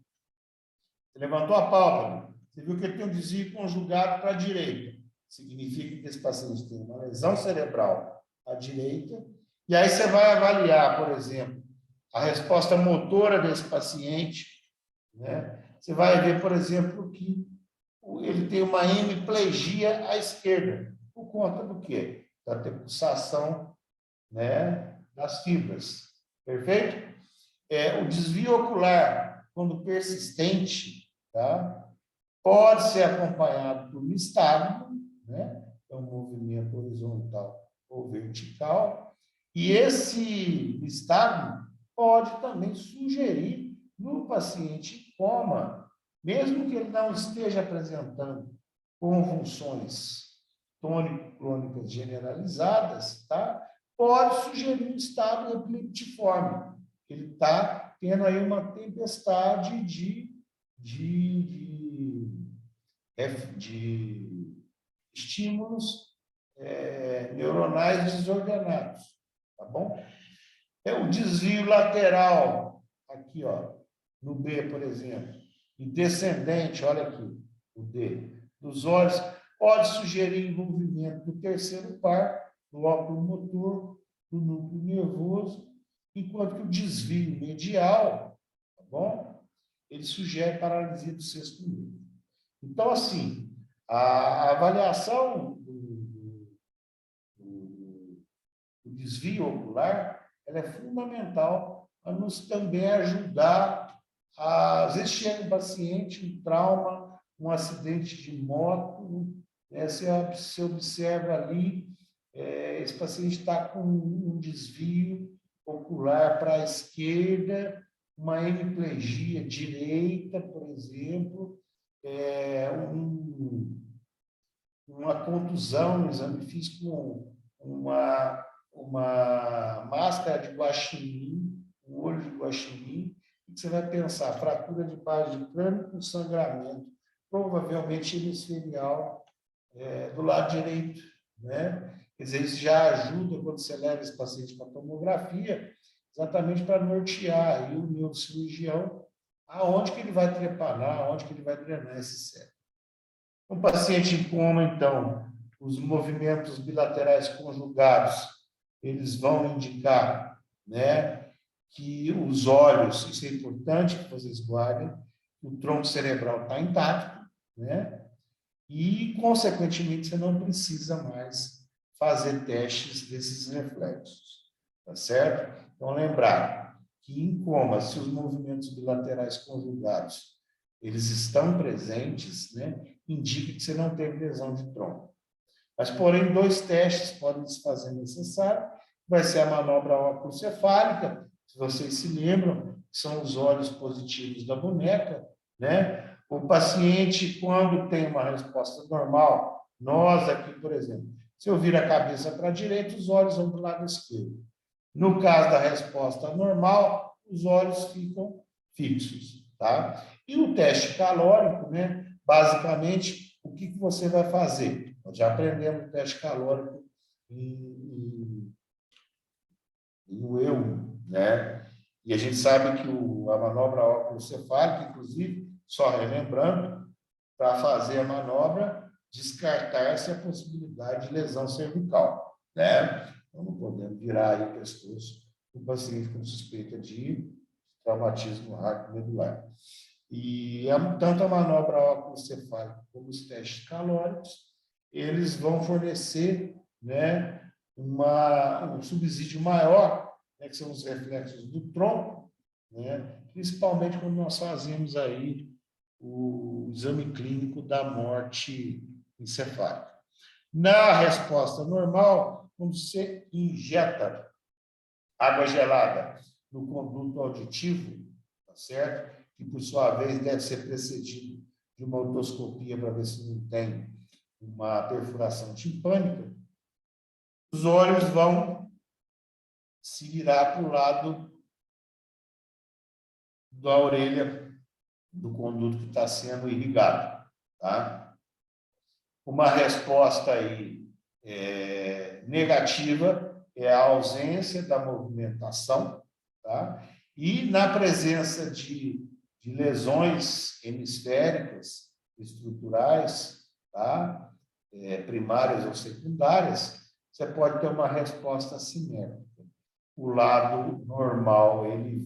você levantou a pálpebra, você viu que ele tem um desvio conjugado para a direita. Significa que esse paciente tem uma lesão cerebral à direita, e aí você vai avaliar, por exemplo, a resposta motora desse paciente, né? Você vai ver, por exemplo, que ele tem uma hemiplegia à esquerda, por conta do quê? Da depulsação, né, das fibras. Perfeito? O desvio ocular, quando persistente, tá? Pode ser acompanhado por nistagmo, né? É um movimento horizontal ou vertical, e esse nistagmo pode também sugerir no paciente em coma, mesmo que ele não esteja apresentando convulsões tônico-clônicas generalizadas, tá? Pode sugerir um estado epileptiforme. Ele está tendo aí uma tempestade de estímulos neuronais desordenados, tá bom? O desvio lateral, aqui, ó, no B, por exemplo, e descendente, olha aqui, o D, dos olhos, pode sugerir envolvimento do terceiro par, do óculo motor, do núcleo nervoso, enquanto que o desvio medial, tá bom? Ele sugere paralisia do sexto nervo. Então, assim, a avaliação do desvio ocular ela é fundamental para nos também ajudar às vezes chega um paciente, um trauma, um acidente de moto, né, você observa ali, esse paciente está com um desvio ocular para a esquerda, uma hemiplegia direita, por exemplo, uma contusão no exame físico, uma máscara de guaxinim, um olho de guaxinim, e você vai pensar, fratura de base de crânio com sangramento, provavelmente hemisferial do lado direito, né? Quer dizer, isso já ajuda quando você leva esse paciente para tomografia, exatamente para nortear aí o neurocirurgião aonde que ele vai trepanar, aonde que ele vai drenar esse cérebro. Um paciente em coma, então, os movimentos bilaterais conjugados, eles vão indicar, né, que os olhos, isso é importante que vocês guardem, o tronco cerebral está intacto, né, e, consequentemente, você não precisa mais fazer testes desses reflexos, tá certo? Então, lembrar que em coma, se os movimentos bilaterais conjugados eles estão presentes, né, indica que você não teve lesão de tronco. Mas, porém, 2 testes podem se fazer necessário. Vai ser a manobra óculo-cefálica, se vocês se lembram, que são os olhos positivos da boneca, né? O paciente, quando tem uma resposta normal, nós aqui, por exemplo, se eu vir a cabeça para a direita, os olhos vão para o lado esquerdo. No caso da resposta normal, os olhos ficam fixos, tá? E o teste calórico, né? Basicamente, o que você vai fazer? Nós já aprendemos o teste calórico no EU, né? E a gente sabe que a manobra óculo-cefálica, inclusive, só relembrando, para fazer a manobra, descartar-se a possibilidade de lesão cervical, né? Então, não podemos virar aí o pescoço no paciente com suspeita de traumatismo raquimedular. E tanto a manobra óculo-cefálica como os testes calóricos, eles vão fornecer, né, um subsídio maior, né, que são os reflexos do tronco, né, principalmente quando nós fazemos aí o exame clínico da morte encefálica. Na resposta normal, quando você injeta água gelada no conduto auditivo, tá certo? Que, por sua vez, deve ser precedido de uma otoscopia para ver se não tem uma perfuração timpânica, os olhos vão se virar para o lado da orelha do conduto que está sendo irrigado, tá? Uma resposta aí negativa é a ausência da movimentação, tá? E na presença de lesões hemisféricas estruturais, tá? Primárias ou secundárias, você pode ter uma resposta assimétrica. O lado normal, ele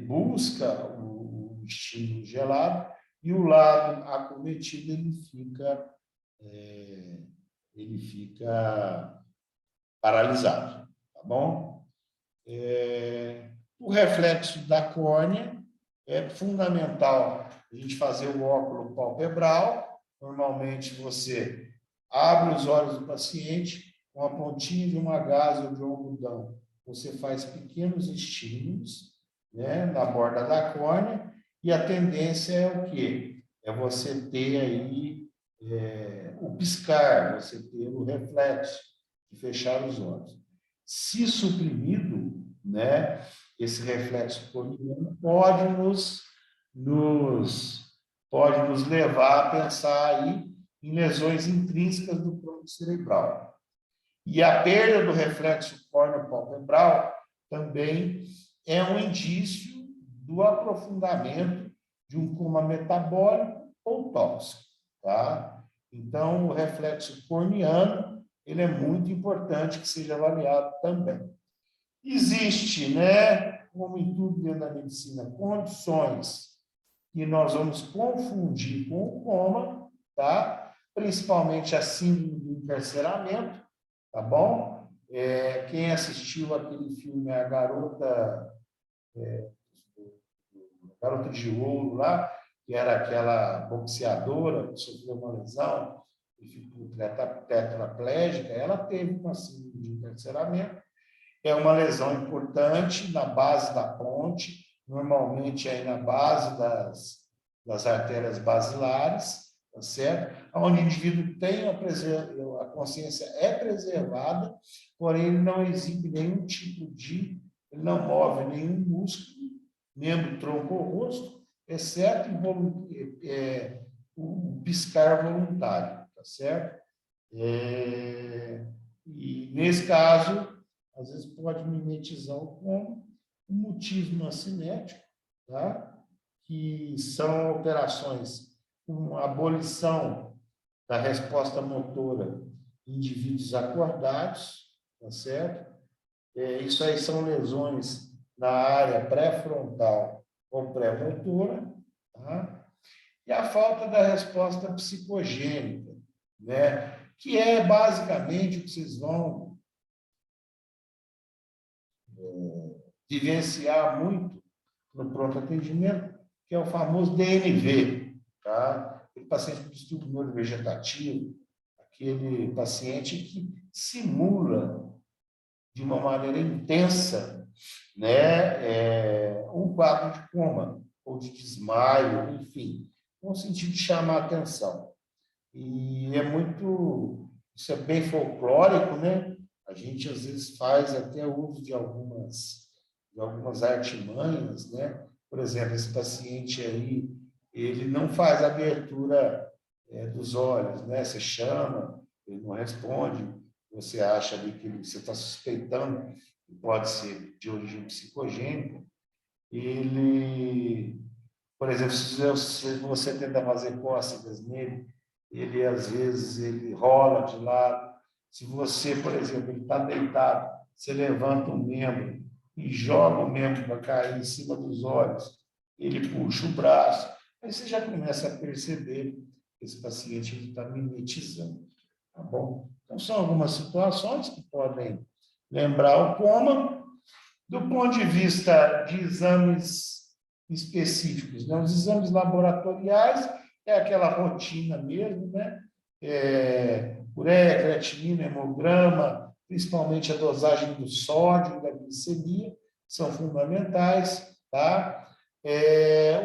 busca o estímulo gelado, e o lado acometido, ele fica paralisado, tá bom? O reflexo da córnea é fundamental a gente fazer o óculo palpebral. Normalmente você abre os olhos do paciente com a pontinha de uma gaze ou de um algodão. Você faz pequenos estímulos, né, na borda da córnea, e a tendência é o quê? É você ter aí o piscar, você ter o reflexo de fechar os olhos. Se suprimido, né, esse reflexo corneano pode nos levar a pensar aí em lesões intrínsecas do tronco cerebral. E a perda do reflexo córneo-palpebral também é um indício do aprofundamento de um coma metabólico ou tóxico, tá? Então, o reflexo corneano, ele é muito importante que seja avaliado também. Existe, né, como em tudo dentro da medicina, condições que nós vamos confundir com o coma, tá? Principalmente a síndrome do encarceramento, tá bom? Quem assistiu aquele filme A Garota de Ouro lá, que era aquela boxeadora que sofreu uma lesão e ficou tetraplégica, ela teve uma síndrome de encarceramento. É uma lesão importante na base da ponte, normalmente aí na base das artérias basilares, tá certo? Onde o indivíduo tem a consciência é preservada, porém ele não exibe nenhum tipo ele não move nenhum músculo, membro, tronco ou rosto, exceto o piscar voluntário, tá certo? E nesse caso, às vezes pode mimetizar o coma, o mutismo assimétrico, tá? Que são operações com abolição da resposta motora em indivíduos acordados, tá certo? Isso aí são lesões na área pré-frontal ou pré-motora, tá? E a falta da resposta psicogênica, né? Que é basicamente o que vocês vão vivenciar muito no pronto atendimento, que é o famoso DNV, tá? Aquele paciente com distúrbio neurovegetativo, aquele paciente que simula de uma maneira intensa, né, um quadro de coma ou de desmaio, enfim, no sentido de chamar a atenção. E isso é bem folclórico, né? A gente às vezes faz até uso de algumas artimanhas, né? Por exemplo, esse paciente aí, ele não faz abertura dos olhos, né? Você chama, ele não responde, você acha ali que você está suspeitando que pode ser de origem psicogênica. Ele, por exemplo, se você tenta fazer cócegas nele, ele às vezes ele rola de lado. Se você, por exemplo, ele está deitado, você levanta o membro e joga o membro para cair em cima dos olhos, ele puxa o braço, aí você já começa a perceber que esse paciente está mimetizando, tá bom? Então, são algumas situações que podem lembrar o coma. Do ponto de vista de exames específicos, né? Os exames laboratoriais é aquela rotina mesmo, né? Ureia, creatinina, hemograma, principalmente a dosagem do sódio e da glicemia, são fundamentais, tá?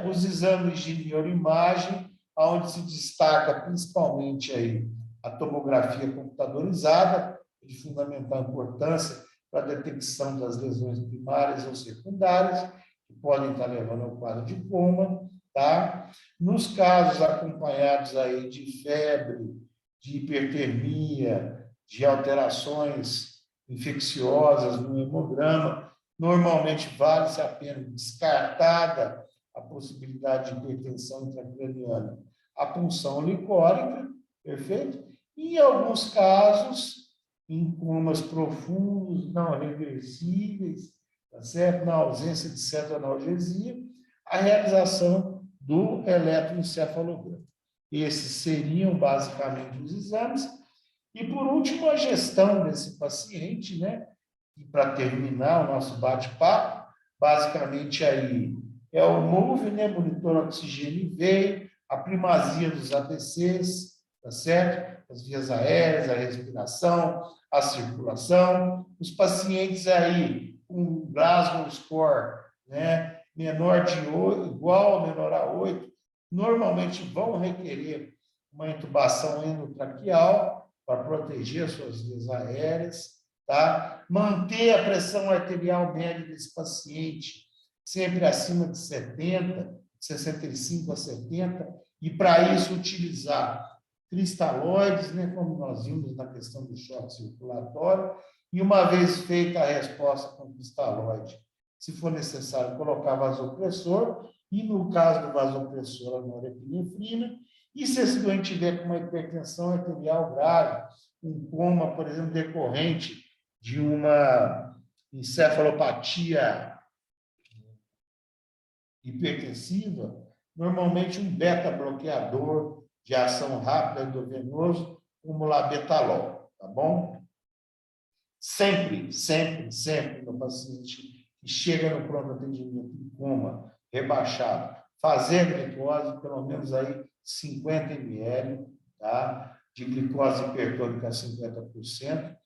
Os exames de neuroimagem, onde se destaca principalmente aí a tomografia computadorizada, de fundamental importância para a detecção das lesões primárias ou secundárias, que podem estar levando ao quadro de coma, tá? Nos casos acompanhados aí de febre, de hipertermia, de alterações infecciosas no hemograma, normalmente vale-se a pena descartada a possibilidade de hipertensão intracraniana, a punção licórica, perfeito? E, em alguns casos, em comas profundos, não reversíveis, tá certo? Na ausência de cetoanalgesia, a realização do eletroencefalograma. Esses seriam basicamente os exames. E, por último, a gestão desse paciente, né? E para terminar o nosso bate-papo, basicamente aí é o MOVE, né? Monitor oxigênio veio, a primazia dos ABCs, tá certo? As vias aéreas, a respiração, a circulação. Os pacientes aí com Glasgow score, né? Menor de 8, igual ou menor a 8, normalmente vão requerer uma intubação endotraqueal para proteger as suas vias aéreas, tá? Manter a pressão arterial média desse paciente sempre acima de 70, 65 a 70, e para isso utilizar cristalóides, né, como nós vimos na questão do choque circulatório, e uma vez feita a resposta com cristalóide, se for necessário, colocar vasopressor, e no caso do vasopressor, a norepinefrina, e se esse doente tiver com uma hipertensão arterial grave, um coma, por exemplo, decorrente de uma encefalopatia hipertensiva, normalmente um beta-bloqueador de ação rápida endovenoso, como o labetalol, tá bom? Sempre, sempre, sempre no paciente que chega no pronto atendimento em coma, rebaixado, fazer glicose, pelo menos aí 50 ml, tá? De glicose hipertônica a 50%,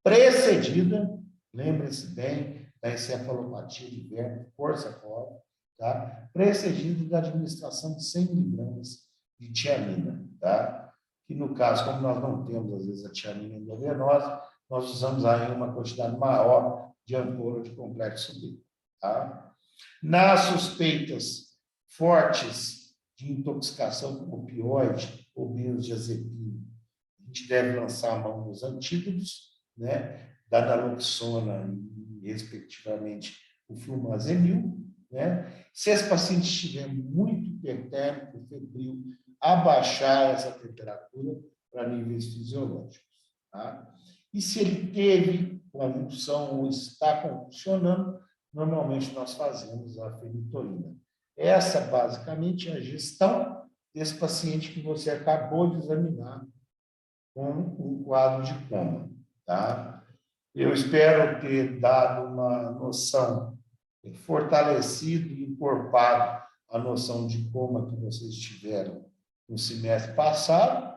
precedida, lembre-se bem, da encefalopatia de Werner, força fora, tá? Precedido da administração de 100 miligramas de tiamina, tá? Que no caso, como nós não temos, às vezes, a tiamina endovenosa, nós usamos aí uma quantidade maior de ampola de complexo B, tá? Nas suspeitas fortes de intoxicação com opioide ou benzodiazepina, a gente deve lançar a mão nos antídotos, né? Da naloxona e, respectivamente, o flumazenil, né? Se esse paciente estiver muito hipertérmico, febril, abaixar essa temperatura para níveis fisiológicos, tá? E se ele teve convulsão ou está convulsionando, normalmente nós fazemos a fenitoína. Essa, basicamente, é a gestão desse paciente que você acabou de examinar com um quadro de coma, tá? Eu espero ter dado uma noção, fortalecido e encorpado a noção de coma que vocês tiveram no semestre passado,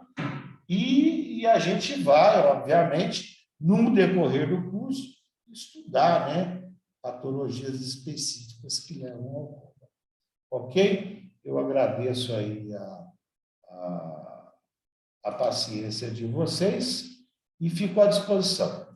e a gente vai, obviamente, no decorrer do curso, estudar, né, patologias específicas que levam ao coma. Ok? Eu agradeço aí a paciência de vocês e fico à disposição.